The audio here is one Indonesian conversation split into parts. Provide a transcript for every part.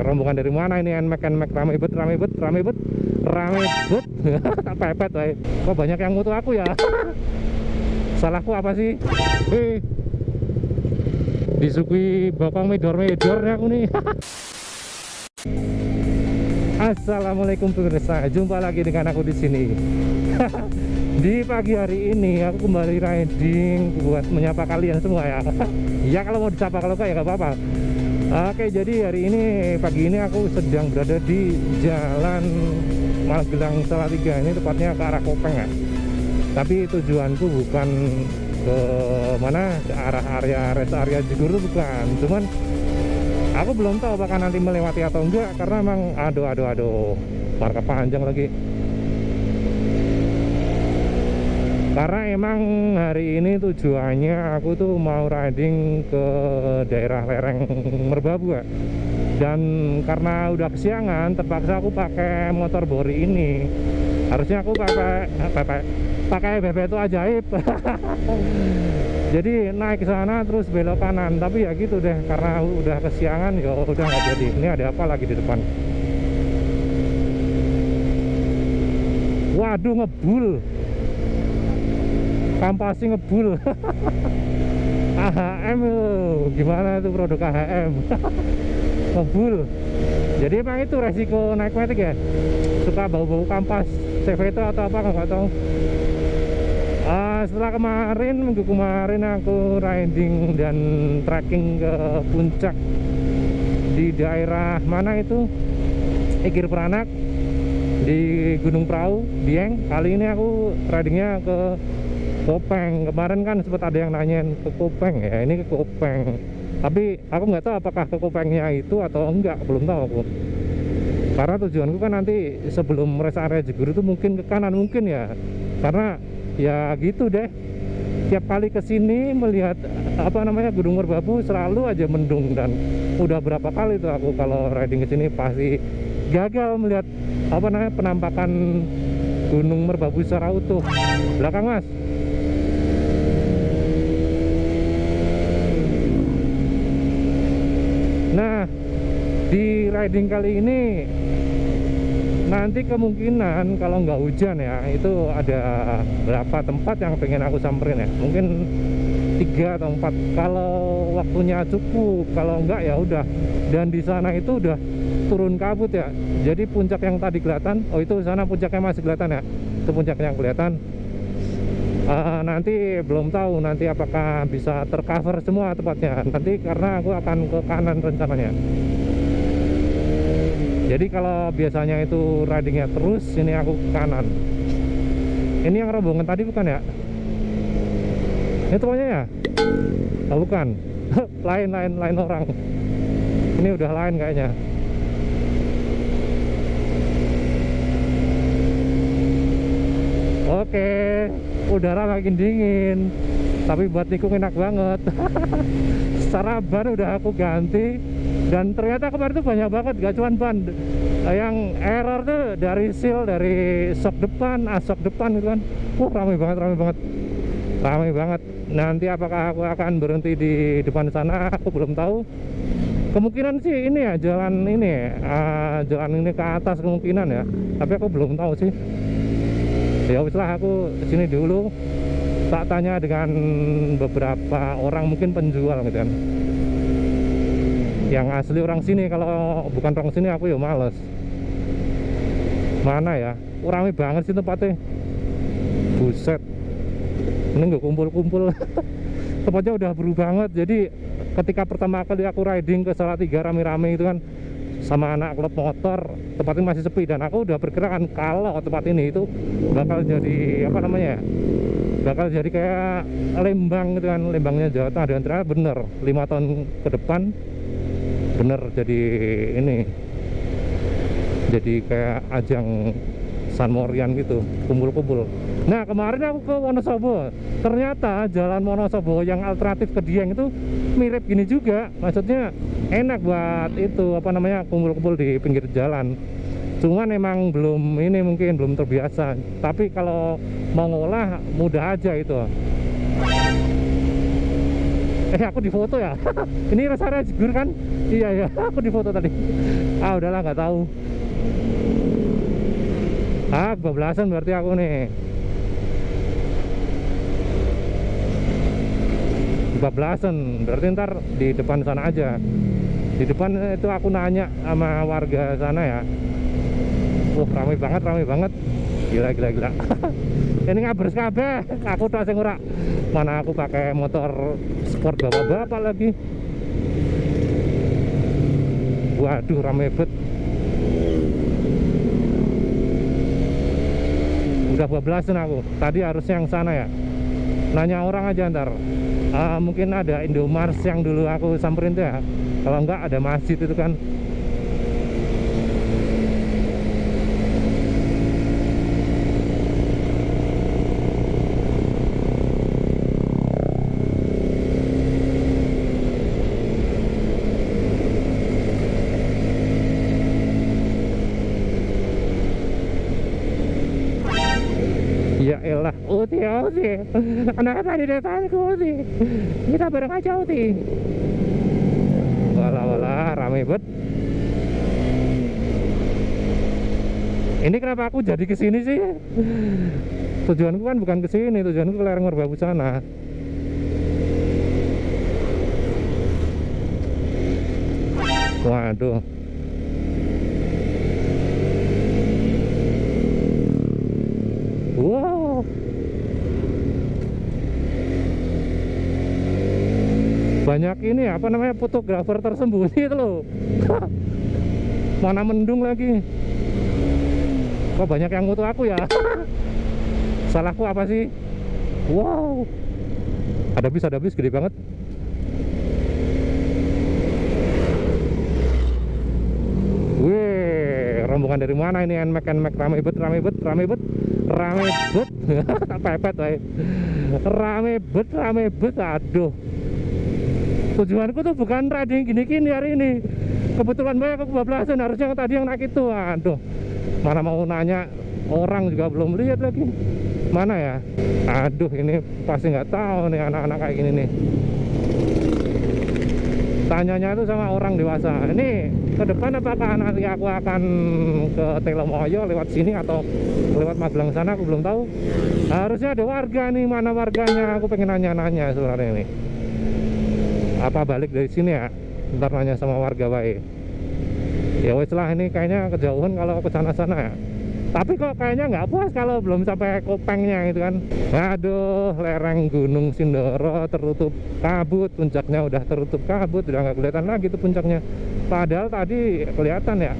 rombongan dari mana ini? Nmax rame bet. Tak pepet woy. Kok banyak yang mutu aku ya? Salahku apa sih? Disukui bokong medor-medornya aku nih. Assalamualaikum pemirsa, jumpa lagi dengan aku di sini. Di pagi hari ini aku kembali riding buat menyapa kalian semua ya. Ya kalau mau disapa, kalau enggak ya nggak apa-apa. Oke, jadi hari ini pagi ini aku sedang berada di Jalan Magelang Salatiga, ini tepatnya ke arah Kopeng ya. Tapi tujuanku bukan ke mana, ke arah rest area Jigur itu bukan. Cuman aku belum tahu apakah nanti melewati atau enggak, karena emang aduh parkir panjang lagi. Karena emang hari ini tujuannya aku tuh mau riding ke daerah lereng Merbabu ya. Dan karena udah kesiangan, terpaksa aku pakai motor Bori ini. Harusnya aku pakai BP itu ajaib. Jadi naik ke sana terus belok kanan, tapi ya gitu deh, karena udah kesiangan ya udah nggak jadi. Ini ada apa lagi di depan? Waduh, ngebul. Kampasi ngebul. AHM gimana itu produk AHM? Ngebul. Jadi emang itu resiko naik metik ya, suka bau-bau kampas CV itu atau apa nggak tahu. Setelah minggu kemarin aku riding dan trekking ke puncak di daerah mana itu, Igir Peranak, di Gunung Prau, Dieng. Kali ini aku ridingnya ke Kopeng. Kemarin kan sempat ada yang nanyain ke Kopeng ya, ini ke Kopeng. Tapi aku nggak tahu apakah ke Kopengnya itu atau enggak, belum tahu aku. Karena tujuanku kan nanti sebelum rest area Jigur itu mungkin ke kanan mungkin ya. Karena ya gitu deh. Tiap kali kesini melihat apa namanya Gunung Merbabu selalu aja mendung, dan udah berapa kali tuh aku kalau riding ke sini pasti gagal melihat apa namanya penampakan Gunung Merbabu secara utuh. Belakang Mas. Nah, di riding kali ini nanti kemungkinan kalau nggak hujan ya, itu ada berapa tempat yang pengen aku samperin ya. Mungkin 3 atau 4 kalau waktunya cukup, kalau enggak ya udah. Dan di sana itu udah turun kabut ya. Jadi puncak yang tadi kelihatan, oh itu sana puncaknya masih kelihatan ya. Itu puncaknya yang kelihatan. Nanti belum tahu nanti apakah bisa tercover semua tempatnya nanti, karena aku akan ke kanan rencananya. Jadi kalau biasanya itu ridingnya terus, ini aku ke kanan. Ini yang rombongan tadi bukan ya? Ini temannya ya? Oh bukan. lain orang. Ini udah lain kayaknya. Oke, udara makin dingin, tapi buat nikung enak banget. Secara ban udah aku ganti, dan ternyata kemarin tuh banyak banget, gak cuma ban. Yang error tuh dari seal, dari shock depan, shock depan gitu kan. Ramai banget. Nanti apakah aku akan berhenti di depan sana, aku belum tahu. Kemungkinan sih ini ya, jalan ini ke atas kemungkinan ya, tapi aku belum tahu sih. Ya wis lah, aku sini dulu, tak tanya dengan beberapa orang, mungkin penjual gitu kan, yang asli orang sini. Kalau bukan orang sini aku ya males. Mana ya, ramai banget sih tempatnya, buset. Ini nggak kumpul-kumpul. Tempatnya udah berubah banget. Jadi ketika pertama kali aku riding ke Salatiga rame-rame itu kan sama anak klub motor, tempatnya masih sepi, dan aku udah perkirakan kalau tempat ini itu bakal jadi apa namanya ya, bakal jadi kayak Lembang gitu kan, Lembangnya Jawa Tengah. Dan ternyata bener, 5 tahun ke depan bener jadi ini, jadi kayak ajang San Morian gitu, kumpul-kumpul. Nah kemarin aku ke Wonosobo, ternyata jalan Wonosobo yang alternatif ke Dieng itu mirip gini juga. Maksudnya enak buat itu apa namanya, kumpul-kumpul di pinggir jalan. Cuman emang mungkin belum terbiasa. Tapi kalau mau ngolah mudah aja itu. Aku di foto ya. Ini rest area Jegur kan? Iya ya, aku di foto tadi. Udahlah, nggak tahu. Kebablasan berarti aku nih. Kebablasan berarti ntar di depan sana aja. Di depan itu aku nanya sama warga sana ya. Ramai banget. Gila. Ini ngabers kabeh. Aku tak sing ora. Mana aku pakai motor sport bapak-bapak lagi. Waduh, rame bet. Udah bablasan aku. Tadi harusnya yang sana ya. Nanya orang aja ntar. Mungkin ada Indomars yang dulu aku samperin tuh ya. Kalau enggak ada masjid itu kan. Ya elah, Uti, anak tadi depanku Uti. Kita bareng aja Uti. Walah, rame bet. Ini kenapa aku jadi kesini sih? Tujuanku kan bukan kesini, tujuanku ke lereng Merbabu sana. Waduh. Wow. Banyak ini apa namanya, fotografer tersembunyi itu loh. Mana mendung lagi. Kok banyak yang foto aku ya? Salahku apa sih? Wow. Ada bis gede banget. Wih, rombongan dari mana ini? Nmax rame bet. Tak pepet woy. Rame bet. Aduh. Tujuanku tuh bukan riding gini-gini hari ini. Kebetulan banyak aku kebablasan. Harusnya tadi yang naik itu. Aduh. Mana mau nanya, orang juga belum lihat lagi. Mana ya? Aduh, ini pasti nggak tahu nih anak-anak kayak gini nih. Tanyanya itu sama orang dewasa. Ini ke depan apakah nanti aku akan ke Telomoyo lewat sini atau lewat Magelang sana, aku belum tahu. Harusnya ada warga nih, mana warganya? Aku pengen nanya-nanya sebenarnya ini. Apa balik dari sini ya? Ntar nanya sama warga baik. Ya wes lah, ini kayaknya kejauhan kalau ke sana-sana ya. Tapi kok kayaknya nggak puas kalau belum sampai Kopengnya gitu kan. Aduh, lereng Gunung Sindoro tertutup kabut, puncaknya udah tertutup kabut, udah nggak kelihatan lagi tuh puncaknya. Padahal tadi kelihatan ya.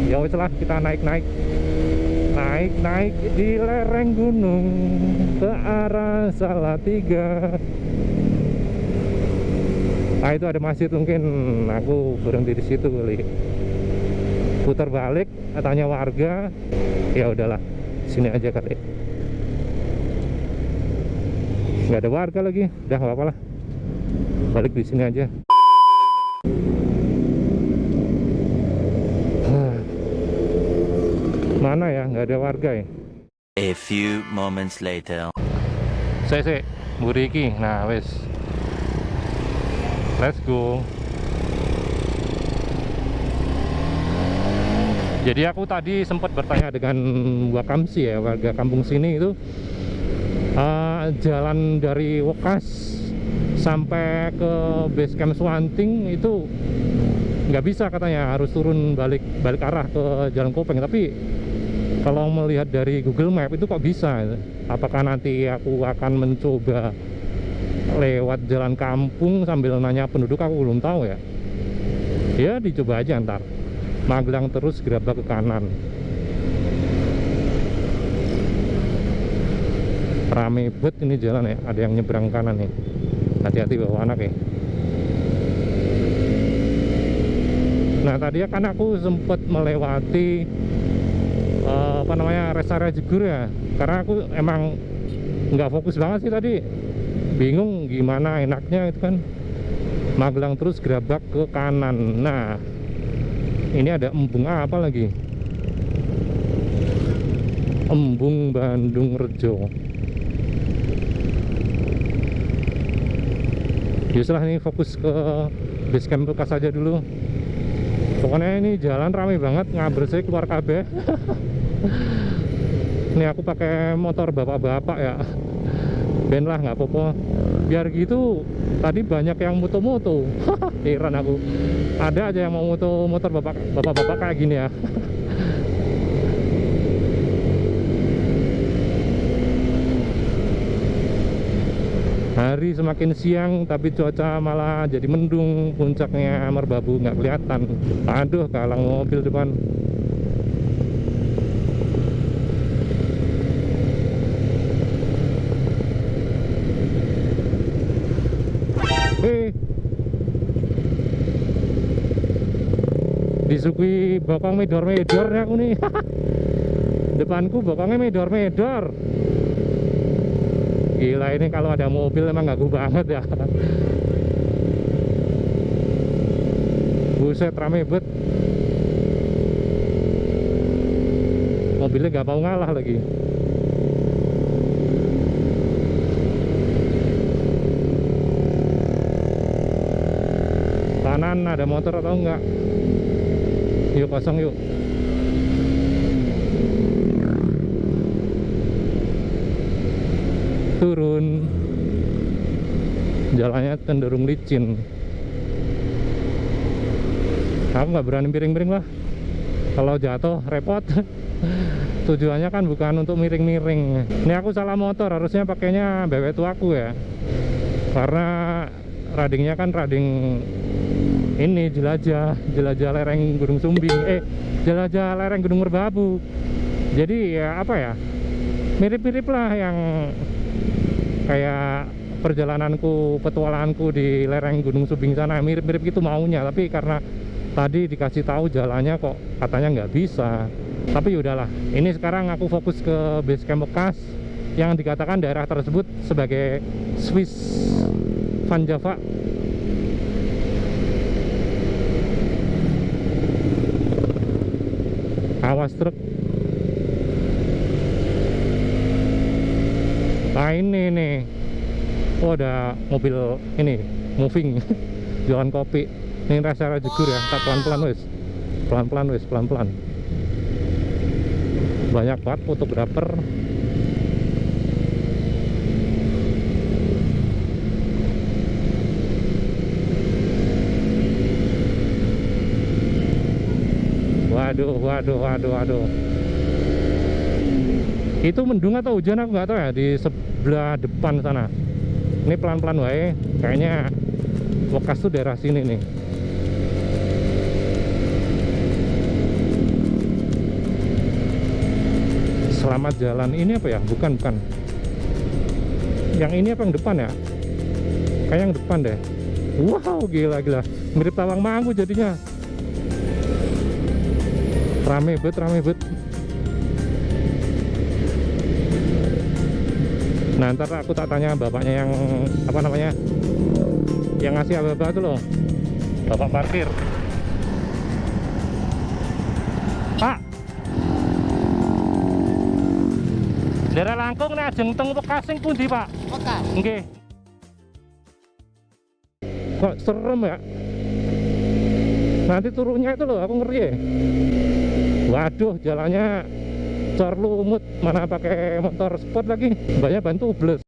Ya wes lah, kita naik di lereng gunung ke arah Salatiga. Nah, itu ada masjid, mungkin aku berhenti di situ kali. Putar balik, tanya warga. Ya udahlah, sini aja kali. Nggak ada warga lagi, udah nggak apa-apa lah. Balik di sini aja. Mana ya, nggak ada warga ya. A few moments later. Saya Bu Riki, nah wes. Let's go. Jadi aku tadi sempat bertanya dengan Wakamsi ya, warga kampung sini itu, jalan dari Wekas sampai ke base camp Swanting itu nggak bisa katanya, harus turun balik arah ke Jalan Kopeng. Tapi kalau melihat dari Google Map itu kok bisa? Apakah nanti aku akan mencoba lewat jalan kampung sambil nanya penduduk, aku belum tahu ya. Ya dicoba aja ntar. Magelang terus gerabak ke kanan. Rame bet ini jalan ya, ada yang nyebrang kanan nih. Hati-hati bawa anak ya. Nah tadi kan aku sempat melewati apa namanya, rest area Jegur ya, karena aku emang nggak fokus banget sih tadi, bingung gimana enaknya itu kan. Magelang terus gerabak ke kanan. Nah ini ada embung apa lagi, embung Bandung Rejo. Biasalah ini fokus ke base camp bekas aja dulu. Pokoknya ini jalan ramai banget, ngaber saya keluar kabeh. Ini aku pakai motor bapak-bapak ya. Ben lah nggak apa-apa. Biar gitu, tadi banyak yang moto-moto. Heran aku. Ada aja yang mau moto motor bapak-bapak kayak gini ya. Hari semakin siang tapi cuaca malah jadi mendung, puncaknya Merbabu nggak kelihatan. Aduh, kalang mobil depan. Disukui bokong medor-medor ya aku nih. Depanku bokongnya medor-medor. Gila, ini kalau ada mobil emang ganggu banget ya. Buset, rame bet. Mobilnya gak mau ngalah lagi. Kanan ada motor atau enggak? Yuk, kosong yuk. Turun. Jalannya cenderung licin. Aku nggak berani miring-miring lah. Kalau jatuh repot. Tujuannya kan bukan untuk miring-miring. Ini aku salah motor, harusnya pakainya BW tuaku ya. Karena radingnya kan rading ini jelajah lereng Gunung Sumbing, jelajah lereng Gunung Merbabu. Jadi ya apa ya, mirip-mirip lah yang kayak perjalananku, petualanganku di lereng Gunung Sumbing sana, mirip-mirip gitu maunya. Tapi karena tadi dikasih tahu jalannya kok katanya nggak bisa. Tapi udahlah, ini sekarang aku fokus ke base camp bekas yang dikatakan daerah tersebut sebagai Swiss Van Java. Awas truk. Nah ini nih, oh ada mobil ini moving. Jualan kopi. Ini rasa jegur ya, tak pelan-pelan wes. Pelan-pelan wes, pelan-pelan. Banyak banget fotografer. Waduh. Itu mendung atau hujan aku nggak tahu ya, di sebelah depan sana. Ini pelan-pelan wae, kayaknya bekas tuh daerah sini nih. Selamat jalan. Ini apa ya? Bukan. Yang ini apa yang depan ya? Kayak yang depan deh. Wow, gila. Mirip Tawangmangu jadinya. Rame bet. Nah, ntar aku tak tanya bapaknya yang apa namanya, yang ngasih aba-aba itu loh, bapak parkir. Pak, daerah Langkung nih ajeng teng Bekas sing pundi Pak? Bekas. Nggih. Kok serem ya? Nanti turunnya itu loh, aku ngeri ya. Waduh, jalannya cor lumut, mana pakai motor sport lagi, banyak bantu bles.